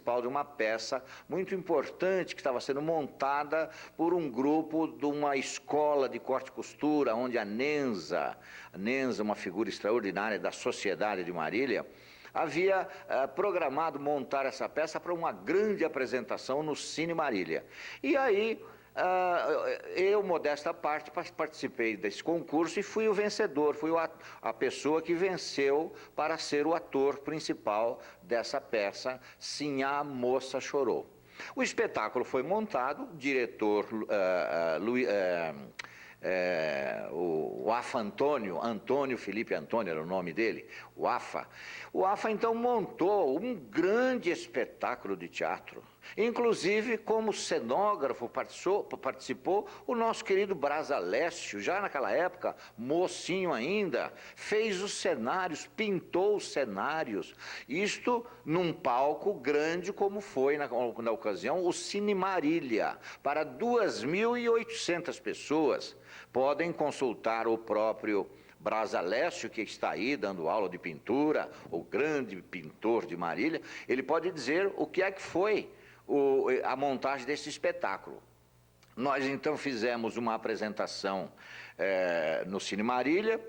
principal de uma peça muito importante que estava sendo montada por um grupo de uma escola de corte e costura, onde a Nenza, uma figura extraordinária da sociedade de Marília, havia programado montar essa peça para uma grande apresentação no Cine Marília. E aí, eu, modesta parte, participei desse concurso e fui o vencedor, fui a pessoa que venceu para ser o ator principal dessa peça, Sinhá Moça Chorou. O espetáculo foi montado, o diretor o AFA Antônio Felipe Antônio era o nome dele, o AFA. O AFA então montou um grande espetáculo de teatro. Inclusive, como cenógrafo participou o nosso querido Brasalécio, já naquela época, mocinho ainda, fez os cenários, pintou os cenários. Isto num palco grande como foi na ocasião o Cine Marília, para 2.800 pessoas. Podem consultar o próprio Brasalécio, que está aí dando aula de pintura, o grande pintor de Marília, ele pode dizer o que é que foi a montagem desse espetáculo. Nós então fizemos uma apresentação no Cine Marília,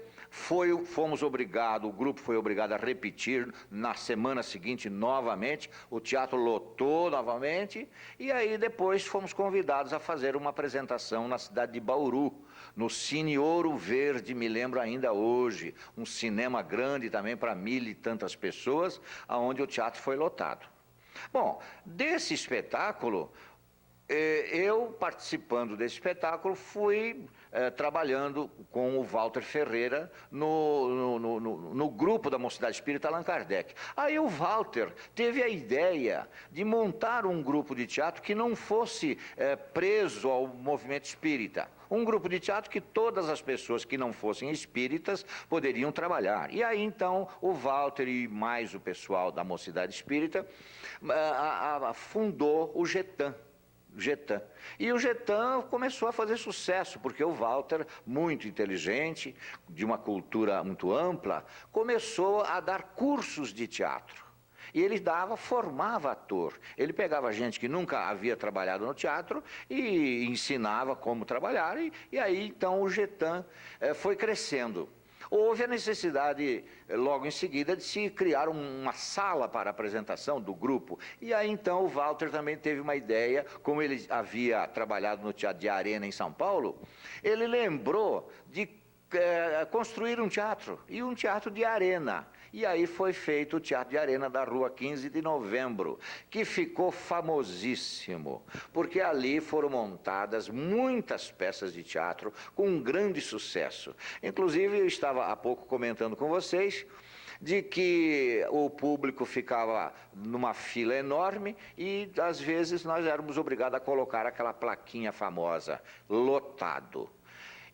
fomos obrigados, o grupo foi obrigado a repetir na semana seguinte novamente, o teatro lotou novamente, e aí depois fomos convidados a fazer uma apresentação na cidade de Bauru, no Cine Ouro Verde, me lembro ainda hoje, um cinema grande também para 1.000 e tantas pessoas, onde o teatro foi lotado. Bom, desse espetáculo, eu participando desse espetáculo fui trabalhando com o Walter Ferreira no grupo da Mocidade Espírita Allan Kardec. Aí o Walter teve a ideia de montar um grupo de teatro que não fosse preso ao movimento espírita. Um grupo de teatro que todas as pessoas que não fossem espíritas poderiam trabalhar. E aí então o Walter e mais o pessoal da Mocidade Espírita fundou o Getan. E o Getan começou a fazer sucesso, porque o Walter, muito inteligente, de uma cultura muito ampla, começou a dar cursos de teatro. E ele formava ator. Ele pegava gente que nunca havia trabalhado no teatro e ensinava como trabalhar. E aí, então, o Getan foi crescendo. Houve a necessidade, logo em seguida, de se criar uma sala para apresentação do grupo. E aí, então, o Walter também teve uma ideia, como ele havia trabalhado no Teatro de Arena em São Paulo, ele lembrou de construir um teatro, e um teatro de arena. E aí foi feito o Teatro de Arena da Rua 15 de Novembro, que ficou famosíssimo, porque ali foram montadas muitas peças de teatro com um grande sucesso. Inclusive, eu estava há pouco comentando com vocês de que o público ficava numa fila enorme e, às vezes, nós éramos obrigados a colocar aquela plaquinha famosa, lotado.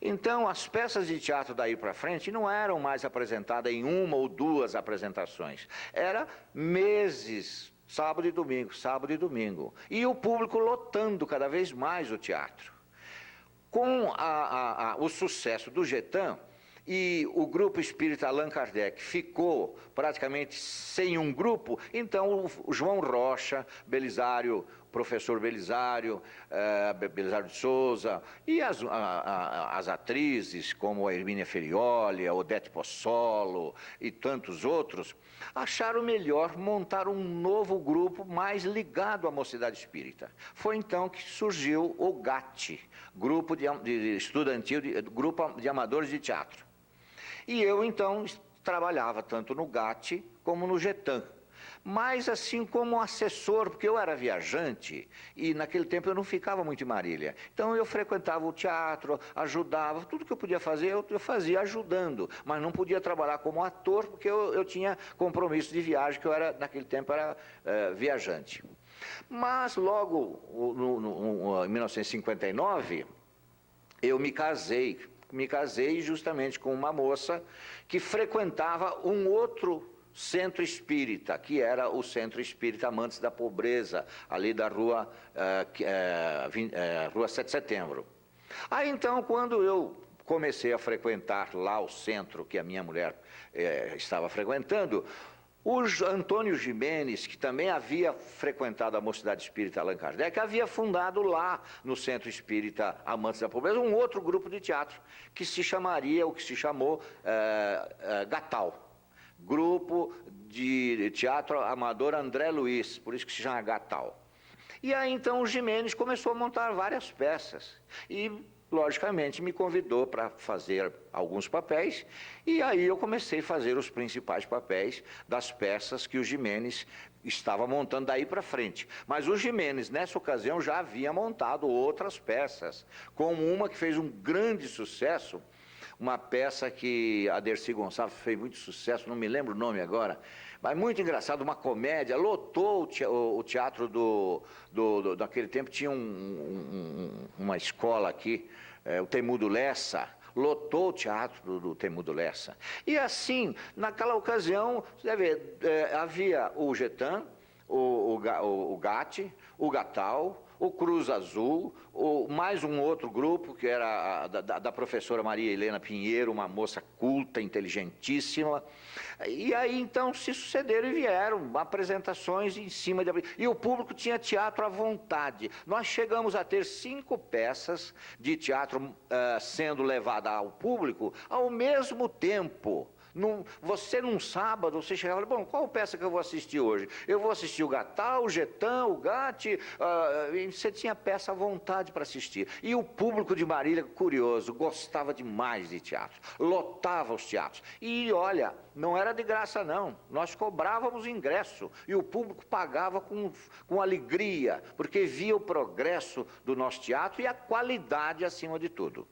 Então, as peças de teatro daí para frente não eram mais apresentadas em uma ou duas apresentações. Era meses, sábado e domingo. E o público lotando cada vez mais o teatro. Com o sucesso do Getan, e o grupo espírita Allan Kardec ficou praticamente sem um grupo, então o João Rocha, Belisário, professor Belisário, Belisário de Souza, e as atrizes como a Hermínia Ferioli, a Odete Pozzolo e tantos outros, acharam melhor montar um novo grupo mais ligado à Mocidade Espírita. Foi então que surgiu o GAT, Grupo Estudantil, Grupo de Amadores de Teatro. E eu, então, trabalhava tanto no GAT como no Getan. Mas assim como assessor, porque eu era viajante e naquele tempo eu não ficava muito em Marília. Então eu frequentava o teatro, ajudava, tudo que eu podia fazer eu fazia ajudando, mas não podia trabalhar como ator porque eu tinha compromisso de viagem, que eu era, naquele tempo era viajante. Mas logo em 1959 eu me casei justamente com uma moça que frequentava um outro centro espírita, que era o Centro Espírita Amantes da Pobreza, ali da rua 7 de Setembro. Aí então, quando eu comecei a frequentar lá o centro que a minha mulher estava frequentando, O Antônio Gimenez, que também havia frequentado a Mocidade Espírita Allan Kardec, havia fundado lá no Centro Espírita Amantes da Pobreza um outro grupo de teatro que se chamaria, o que se chamou Gatal. Grupo de Teatro Amador André Luiz, por isso que se chama Gatal. E aí então o Gimenez começou a montar várias peças e, logicamente, me convidou para fazer alguns papéis, e aí eu comecei a fazer os principais papéis das peças que o Gimenez estava montando daí para frente. Mas o Gimenez, nessa ocasião, já havia montado outras peças, como uma que fez um grande sucesso, uma peça que a Dercy Gonçalves fez muito sucesso, não me lembro o nome agora, mas muito engraçado, uma comédia, lotou o teatro daquele tempo, tinha uma escola aqui, o Temudo Lessa, lotou o teatro do Temudo Lessa. E assim, naquela ocasião, você vê, havia o Getan, o Gatti, o Gatal, o Cruz Azul, mais um outro grupo, que era da professora Maria Helena Pinheiro, uma moça culta, inteligentíssima. E aí, então, se sucederam e vieram apresentações em cima de... E o público tinha teatro à vontade. Nós chegamos a ter 5 peças de teatro sendo levada ao público ao mesmo tempo. Você num sábado, você chegava e falava, bom, qual peça que eu vou assistir hoje? Eu vou assistir o Gatal, o Getan, o Gatti, e você tinha peça à vontade para assistir. E o público de Marília, curioso, gostava demais de teatro, lotava os teatros. E olha, não era de graça não, nós cobrávamos ingresso e o público pagava com alegria, porque via o progresso do nosso teatro e a qualidade acima de tudo.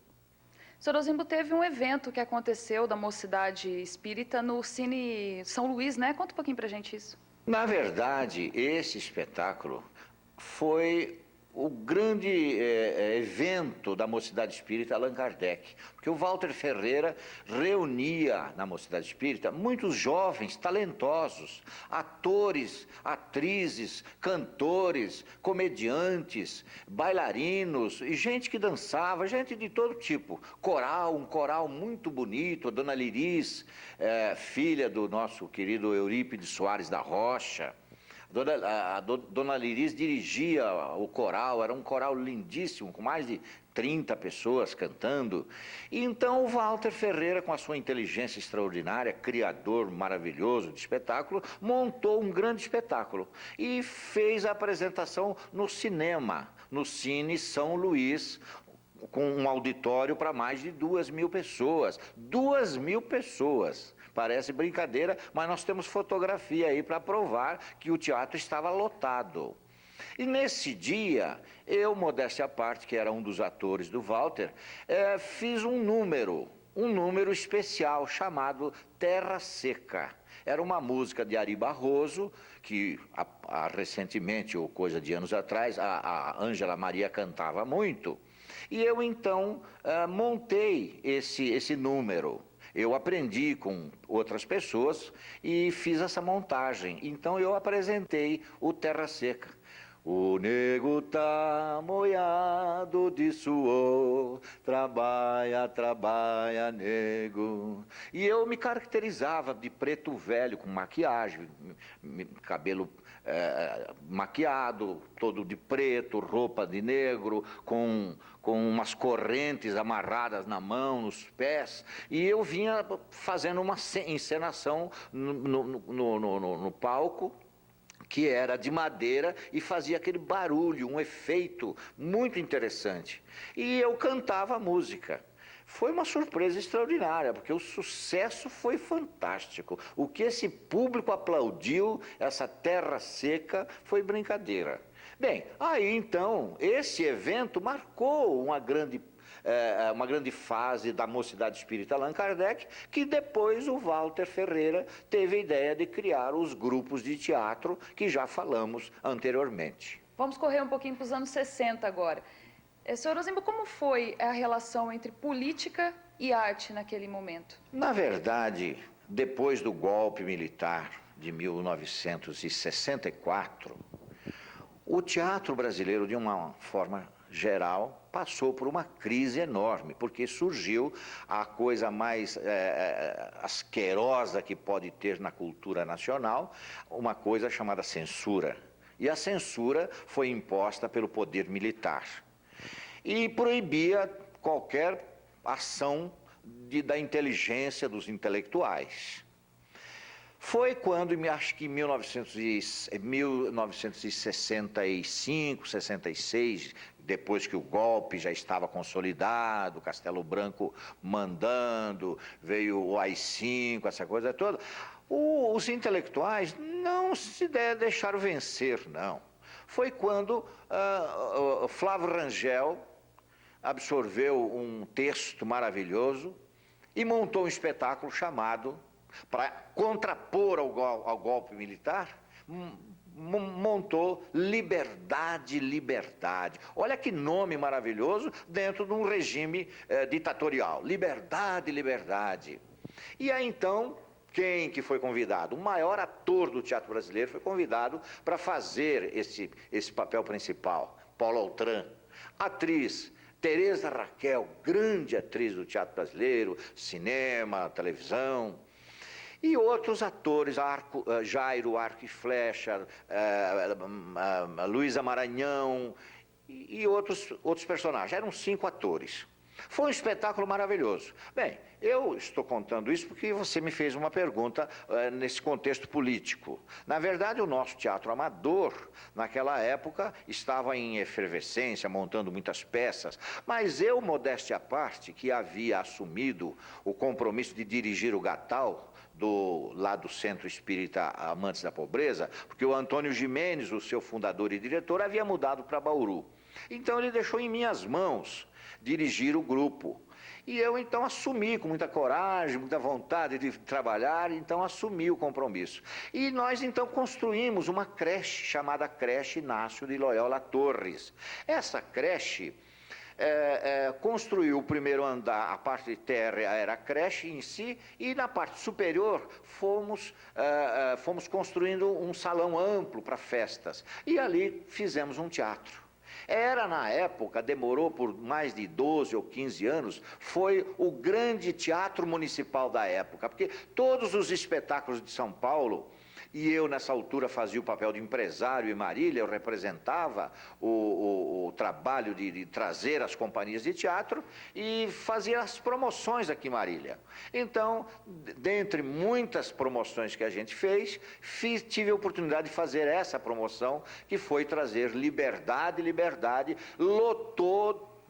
Sr. Osimbo, teve um evento que aconteceu da Mocidade Espírita no Cine São Luís, né? Conta um pouquinho pra gente isso. Na verdade, esse espetáculo foi o grande evento da Mocidade Espírita Allan Kardec, porque o Walter Ferreira reunia na Mocidade Espírita muitos jovens talentosos, atores, atrizes, cantores, comediantes, bailarinos, e gente que dançava, gente de todo tipo, um coral muito bonito, a Dona Liris, filha do nosso querido Eurípides Soares da Rocha. A Dona Liris dirigia o coral, era um coral lindíssimo, com mais de 30 pessoas cantando. E então o Walter Ferreira, com a sua inteligência extraordinária, criador maravilhoso de espetáculo, montou um grande espetáculo e fez a apresentação no cinema, no Cine São Luís, com um auditório para mais de 2.000 pessoas. 2.000 pessoas! Parece brincadeira, mas nós temos fotografia aí para provar que o teatro estava lotado. E nesse dia, eu, modéstia à parte, que era um dos atores do Walter, fiz um número especial chamado Terra Seca. Era uma música de Ari Barroso, que recentemente, ou coisa de anos atrás, a Ângela Maria cantava muito. E eu, então, montei esse número. Eu aprendi com outras pessoas e fiz essa montagem. Então eu apresentei o Terra Seca. O nego tá molhado de suor, trabalha, trabalha, nego. E eu me caracterizava de preto velho, com maquiagem, cabelo maquiado, todo de preto, roupa de negro, com umas correntes amarradas na mão, nos pés. E eu vinha fazendo uma encenação no palco, que era de madeira e fazia aquele barulho, um efeito muito interessante. E eu cantava a música. Foi uma surpresa extraordinária, porque o sucesso foi fantástico. O que esse público aplaudiu, essa Terra Seca, foi brincadeira. Bem, aí então, esse evento marcou uma grande fase da Mocidade Espírita Allan Kardec, que depois o Walter Ferreira teve a ideia de criar os grupos de teatro que já falamos anteriormente. Vamos correr um pouquinho para os anos 60 agora. Sr. Osimbo, como foi a relação entre política e arte naquele momento? Na verdade, depois do golpe militar de 1964, o teatro brasileiro, de uma forma geral, passou por uma crise enorme, porque surgiu a coisa mais asquerosa que pode ter na cultura nacional, uma coisa chamada censura. E a censura foi imposta pelo poder militar e proibia qualquer ação da inteligência dos intelectuais. Foi quando, acho que em 1965, 66, depois que o golpe já estava consolidado, Castelo Branco mandando, veio o AI-5, essa coisa toda, os intelectuais não se deixaram vencer, não. Foi quando Flávio Rangel absorveu um texto maravilhoso e montou um espetáculo chamado, para contrapor ao golpe militar, montou Liberdade, Liberdade. Olha que nome maravilhoso dentro de um regime ditatorial. Liberdade, Liberdade. E aí então, quem que foi convidado? O maior ator do teatro brasileiro foi convidado para fazer esse papel principal, Paulo Autran. Atriz Tereza Raquel, grande atriz do teatro brasileiro, cinema, televisão. E outros atores, Jairo, Arco e Flecha, Luísa Maranhão e outros personagens. Eram 5 atores. Foi um espetáculo maravilhoso. Bem, eu estou contando isso porque você me fez uma pergunta nesse contexto político. Na verdade, o nosso teatro amador, naquela época, estava em efervescência, montando muitas peças, mas eu, modéstia à parte, que havia assumido o compromisso de dirigir o Gatal, lá do Centro Espírita Amantes da Pobreza, porque o Antônio Gimenez, o seu fundador e diretor, havia mudado para Bauru. Então ele deixou em minhas mãos dirigir o grupo. E eu então assumi com muita coragem, muita vontade de trabalhar, então assumi o compromisso. E nós então construímos uma creche chamada Creche Inácio de Loyola Torres. Essa creche construiu o primeiro andar, a parte de terra era a creche em si, e na parte superior fomos construindo um salão amplo para festas. E ali fizemos um teatro. Era, na época, demorou por mais de 12 ou 15 anos, foi o grande teatro municipal da época, porque todos os espetáculos de São Paulo, e eu nessa altura fazia o papel de empresário em Marília, eu representava o trabalho de trazer as companhias de teatro e fazia as promoções aqui em Marília. Então, dentre muitas promoções que a gente fez, tive a oportunidade de fazer essa promoção, que foi trazer Liberdade, Liberdade, lotou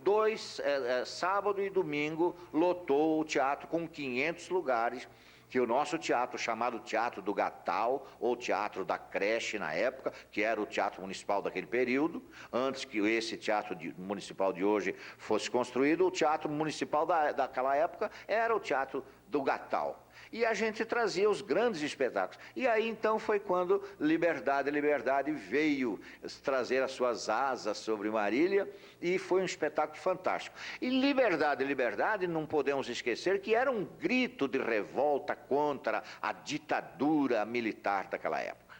sábado e domingo, lotou o teatro com 500 lugares, que o nosso teatro, chamado Teatro do Gatal, ou Teatro da Creche na época, que era o teatro municipal daquele período, antes que esse teatro municipal de hoje fosse construído, o teatro municipal daquela época era o Teatro do Gatal. E a gente trazia os grandes espetáculos. E aí então foi quando Liberdade, Liberdade veio trazer as suas asas sobre Marília, e foi um espetáculo fantástico. E Liberdade, Liberdade, não podemos esquecer que era um grito de revolta contra a ditadura militar daquela época.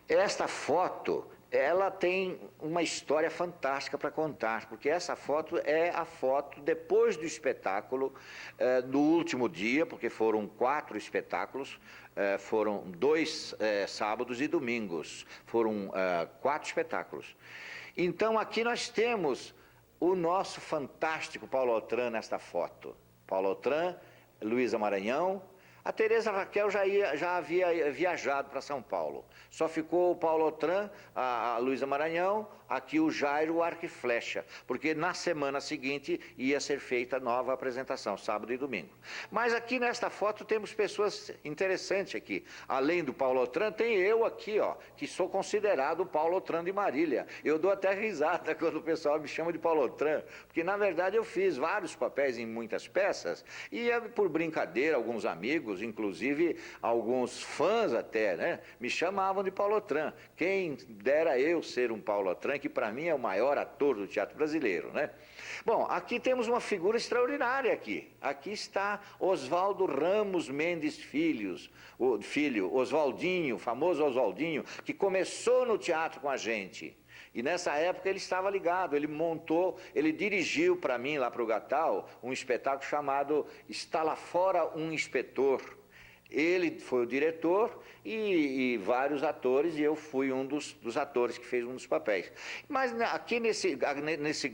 Esta foto, ela tem uma história fantástica para contar, porque essa foto é a foto depois do espetáculo, do último dia, porque foram 4 espetáculos, foram 2 sábados e domingos, foram 4 espetáculos. Então aqui nós temos o nosso fantástico Paulo Autran nesta foto. Paulo Autran, Luísa Maranhão. A Tereza Raquel já havia viajado para São Paulo. Só ficou o Paulo Autran, a Luísa Maranhão, aqui o Jairo, o Arco e Flecha, porque na semana seguinte ia ser feita nova apresentação, sábado e domingo. Mas aqui nesta foto temos pessoas interessantes aqui. Além do Paulo Autran, tem eu aqui, ó, que sou considerado o Paulo Autran de Marília. Eu dou até risada quando o pessoal me chama de Paulo Autran, porque na verdade eu fiz vários papéis em muitas peças, e por brincadeira, alguns amigos, inclusive alguns fãs até, né, me chamavam de Paulo Autran. Quem dera eu ser um Paulo Autran, que para mim é o maior ator do teatro brasileiro, né? Bom, aqui temos uma figura extraordinária aqui. Aqui está Oswaldo Ramos Mendes filho, Oswaldinho, o famoso Oswaldinho, que começou no teatro com a gente. E nessa época ele estava ligado, ele montou, ele dirigiu para mim, lá para o Gatal, um espetáculo chamado Está Lá Fora um Inspetor. Ele foi o diretor e vários atores, e eu fui um dos atores que fez um dos papéis. Mas aqui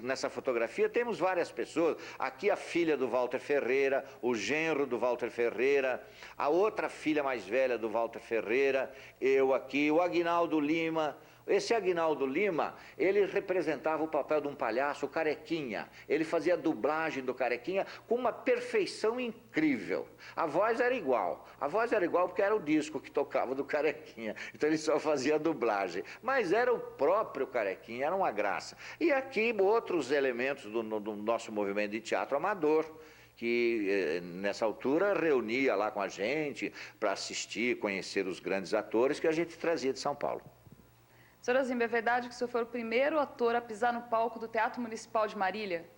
nessa fotografia temos várias pessoas. Aqui a filha do Walter Ferreira, o genro do Walter Ferreira, a outra filha mais velha do Walter Ferreira, eu aqui, o Aguinaldo Lima. Esse Aguinaldo Lima, ele representava o papel de um palhaço, o Carequinha. Ele fazia a dublagem do Carequinha com uma perfeição incrível. A voz era igual. A voz era igual porque era o disco que tocava do Carequinha. Então ele só fazia a dublagem. Mas era o próprio Carequinha, era uma graça. E aqui outros elementos do nosso movimento de teatro amador, que nessa altura reunia lá com a gente para assistir, conhecer os grandes atores que a gente trazia de São Paulo. Sr. Ozimbo, é verdade que o senhor foi o primeiro ator a pisar no palco do Teatro Municipal de Marília?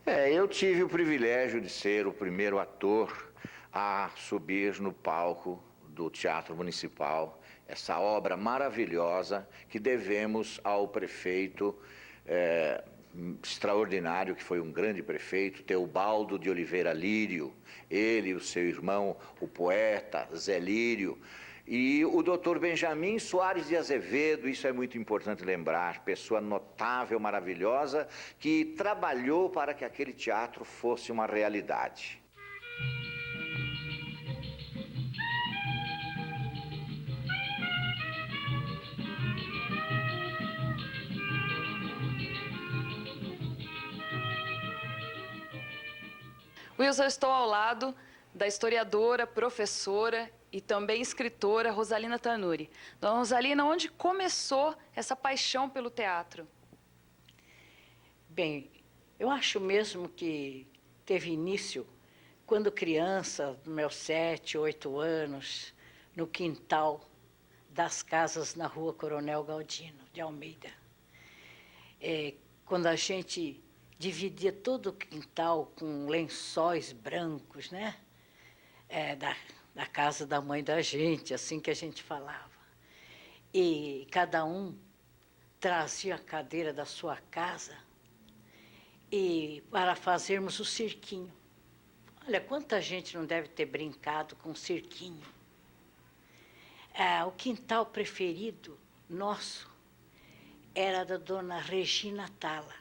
Eu tive o privilégio de ser o primeiro ator a subir no palco do Teatro Municipal, essa obra maravilhosa que devemos ao prefeito extraordinário, que foi um grande prefeito, Teobaldo de Oliveira Lírio, ele e o seu irmão, o poeta Zé Lírio, e o doutor Benjamin Soares de Azevedo, isso é muito importante lembrar, pessoa notável, maravilhosa, que trabalhou para que aquele teatro fosse uma realidade. Wilson, eu estou ao lado da historiadora, professora e também escritora Rosalina Tanuri. Dona Rosalina, onde começou essa paixão pelo teatro? Bem, eu acho mesmo que teve início quando criança, nos meus 7, 8 anos, no quintal das casas na rua Coronel Galdino de Almeida. Quando a gente dividia todo o quintal com lençóis brancos, né? Da casa da mãe da gente, assim que a gente falava. E cada um trazia a cadeira da sua casa e para fazermos o cirquinho. Olha, quanta gente não deve ter brincado com o cirquinho. O quintal preferido nosso era da dona Regina Tala,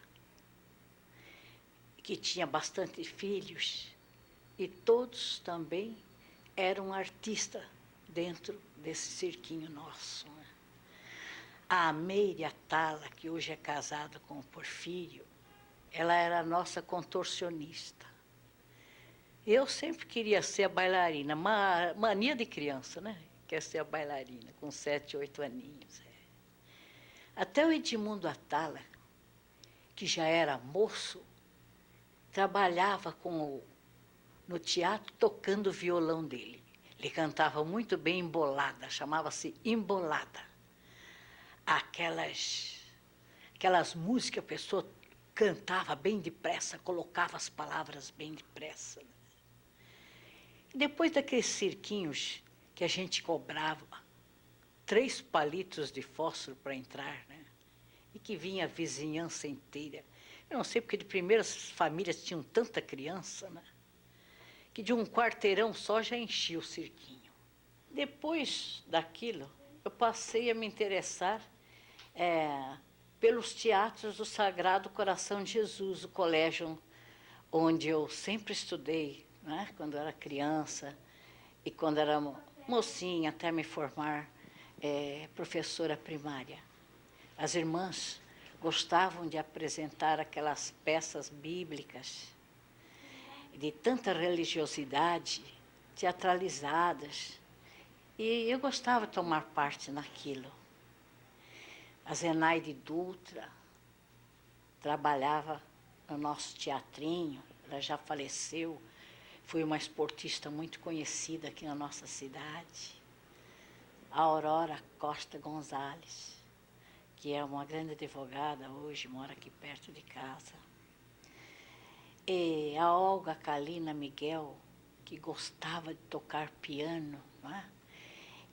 que tinha bastante filhos, e todos também eram artistas dentro desse cirquinho nosso. Né? A Meire Atala, que hoje é casada com o Porfírio, ela era a nossa contorcionista. Eu sempre queria ser a bailarina, mania de criança, né? Quer ser a bailarina, com 7, 8 aninhos. Até o Edmundo Atala, que já era moço, trabalhava no teatro tocando o violão dele. Ele cantava muito bem embolada, chamava-se embolada. Aquelas músicas, a pessoa cantava bem depressa, colocava as palavras bem depressa. E depois daqueles cirquinhos que a gente cobrava 3 palitos de fósforo para entrar, né? E que vinha a vizinhança inteira. Eu não sei porque de primeiras famílias tinham tanta criança, né? Que de um quarteirão só já enchia o cirquinho. Depois daquilo, eu passei a me interessar pelos teatros do Sagrado Coração de Jesus, o colégio onde eu sempre estudei, né? Quando era criança e quando era mocinha, até me formar professora primária. As irmãs gostavam de apresentar aquelas peças bíblicas de tanta religiosidade, teatralizadas, e eu gostava de tomar parte naquilo. A Zenaide Dutra trabalhava no nosso teatrinho, ela já faleceu, foi uma esportista muito conhecida aqui na nossa cidade. A Aurora Costa Gonzalez, que é uma grande advogada hoje, mora aqui perto de casa. E a Olga Kalina Miguel, que gostava de tocar piano, não é?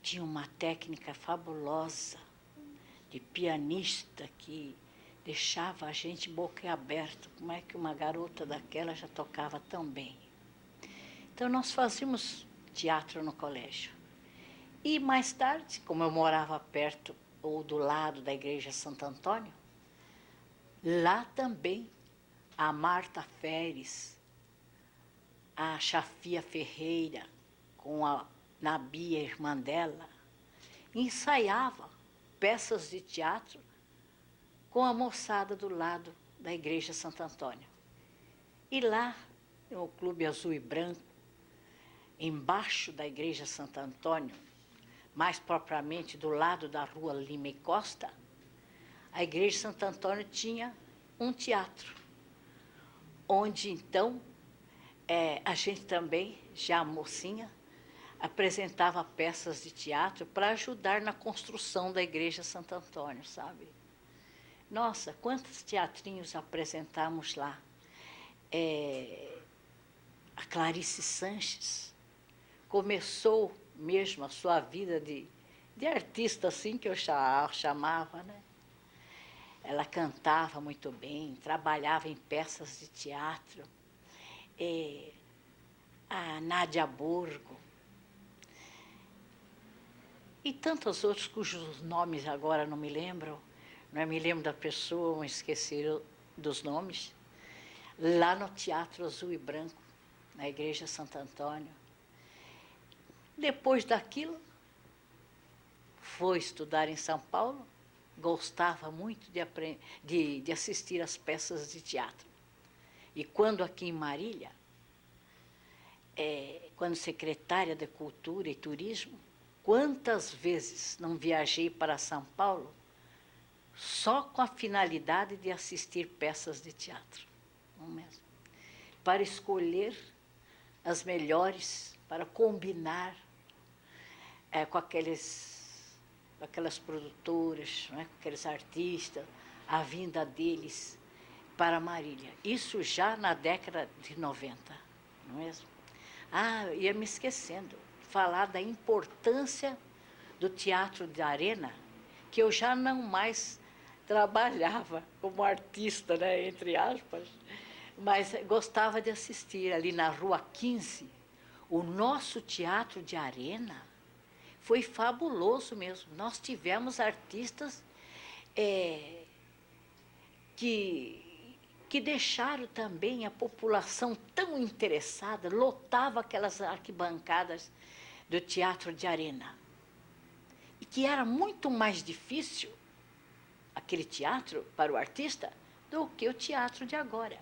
Tinha uma técnica fabulosa de pianista que deixava a gente boquiaberto. Como é que uma garota daquela já tocava tão bem? Então, nós fazíamos teatro no colégio. E mais tarde, como eu morava perto ou do lado da igreja Santo Antônio, lá também a Marta Feres, a Chafia Ferreira, com a Nabia, irmã dela, ensaiava peças de teatro com a moçada do lado da igreja Santo Antônio. E lá, no Clube Azul e Branco, embaixo da igreja Santo Antônio, mais propriamente do lado da rua Lima e Costa, a igreja Santo Antônio tinha um teatro, onde então a gente também, já mocinha, apresentava peças de teatro para ajudar na construção da igreja Santo Antônio, sabe? Nossa, quantos teatrinhos apresentamos lá. A Clarice Sanches começou mesmo a sua vida de artista, assim que eu chamava, né? Ela cantava muito bem, trabalhava em peças de teatro. A Nádia Borgo, e tantos outros cujos nomes agora não me lembro, não me lembro da pessoa, mas esqueci dos nomes, lá no Teatro Azul e Branco, na Igreja Santo Antônio. Depois daquilo, foi estudar em São Paulo, gostava muito de assistir às peças de teatro. E quando aqui em Marília, quando secretária de Cultura e Turismo, quantas vezes não viajei para São Paulo só com a finalidade de assistir peças de teatro, não mesmo? Para escolher as melhores, para combinar com aquelas produtoras, né, com aqueles artistas, a vinda deles para Marília. Isso já na década de 90, não é mesmo? Ia me esquecendo, falar da importância do teatro de arena, que eu já não mais trabalhava como artista, né, entre aspas, mas gostava de assistir ali na Rua 15. O nosso teatro de arena foi fabuloso mesmo. Nós tivemos artistas que deixaram também a população tão interessada, lotava aquelas arquibancadas do teatro de arena. E que era muito mais difícil, aquele teatro, para o artista, do que o teatro de agora.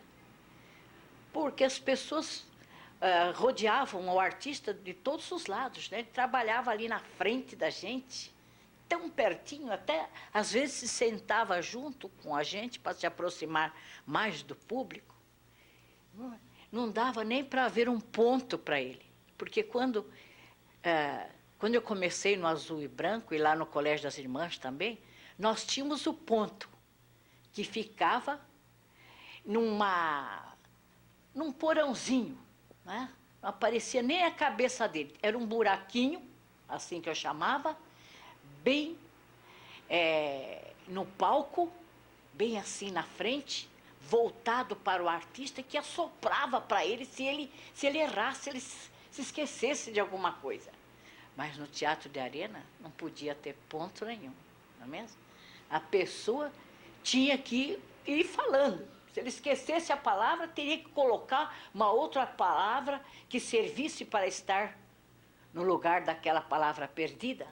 Porque as pessoas rodeavam o artista de todos os lados, né? Ele trabalhava ali na frente da gente, tão pertinho, até às vezes se sentava junto com a gente para se aproximar mais do público. Não dava nem para ver um ponto para ele, porque quando eu comecei no Azul e Branco, e lá no Colégio das Irmãs também, nós tínhamos o ponto, que ficava num porãozinho, né? Não aparecia nem a cabeça dele, era um buraquinho, assim que eu chamava, bem no palco, bem assim na frente, voltado para o artista, que assoprava para ele se ele errasse, se ele se esquecesse de alguma coisa. Mas no teatro de arena não podia ter ponto nenhum, não é mesmo? A pessoa tinha que ir falando. Se ele esquecesse a palavra, teria que colocar uma outra palavra que servisse para estar no lugar daquela palavra perdida.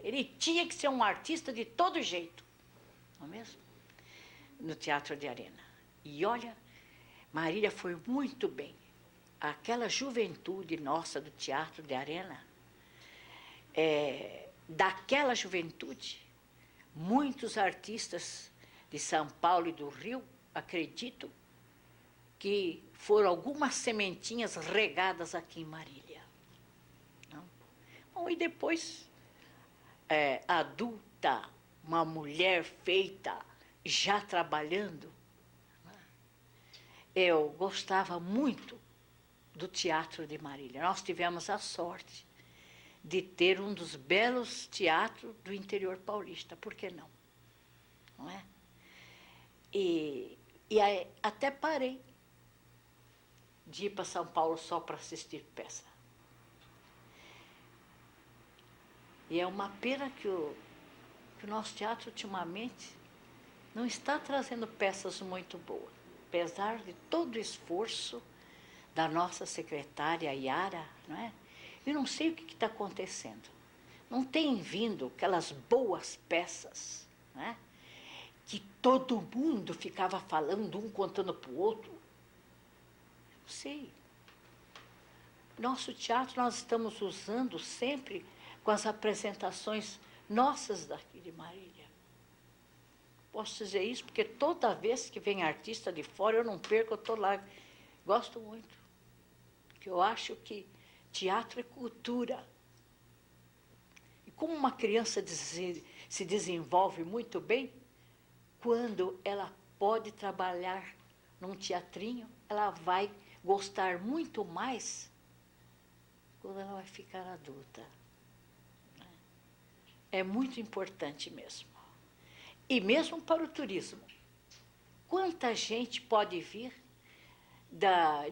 Ele tinha que ser um artista de todo jeito, não é mesmo? No teatro de arena. E olha, Marília foi muito bem. Aquela juventude nossa do teatro de arena, daquela juventude, muitos artistas de São Paulo e do Rio, acredito que foram algumas sementinhas regadas aqui em Marília. Não? Bom, e depois, adulta, uma mulher feita, já trabalhando, eu gostava muito do teatro de Marília. Nós tivemos a sorte de ter um dos belos teatros do interior paulista, por que não? não é? E aí, até parei de ir para São Paulo só para assistir peça. E é uma pena que o nosso teatro, ultimamente, não está trazendo peças muito boas, apesar de todo o esforço da nossa secretária Yara, não é? Eu não sei o que está acontecendo. Não tem vindo aquelas boas peças, não é? Que todo mundo ficava falando, um contando para o outro. Não sei. Nosso teatro nós estamos usando sempre com as apresentações nossas daqui de Marília. Posso dizer isso porque toda vez que vem artista de fora, eu não perco, eu estou lá. Gosto muito. Porque eu acho que teatro é cultura. E como uma criança se desenvolve muito bem, quando ela pode trabalhar num teatrinho, ela vai gostar muito mais quando ela vai ficar adulta. É muito importante mesmo. E mesmo para o turismo. Quanta gente pode vir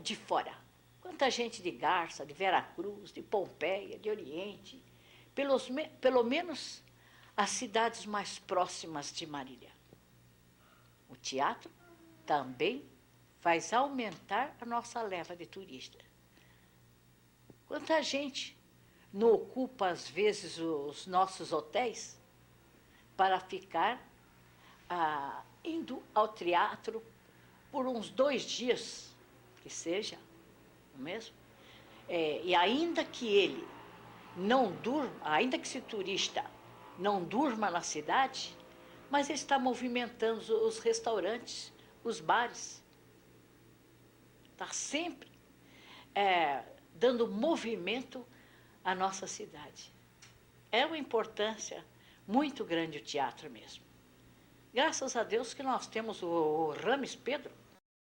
de fora? Quanta gente de Garça, de Veracruz, de Pompeia, de Oriente, pelo menos as cidades mais próximas de Marília. O teatro também faz aumentar a nossa leva de turistas. Quanta gente não ocupa, às vezes, os nossos hotéis para ficar indo ao teatro por uns 2 dias, que seja, não é mesmo? E ainda que ele não durma, ainda que esse turista não durma na cidade, mas ele está movimentando os restaurantes, os bares. Está sempre dando movimento à nossa cidade. É uma importância muito grande o teatro mesmo. Graças a Deus que nós temos o Rames Pedro,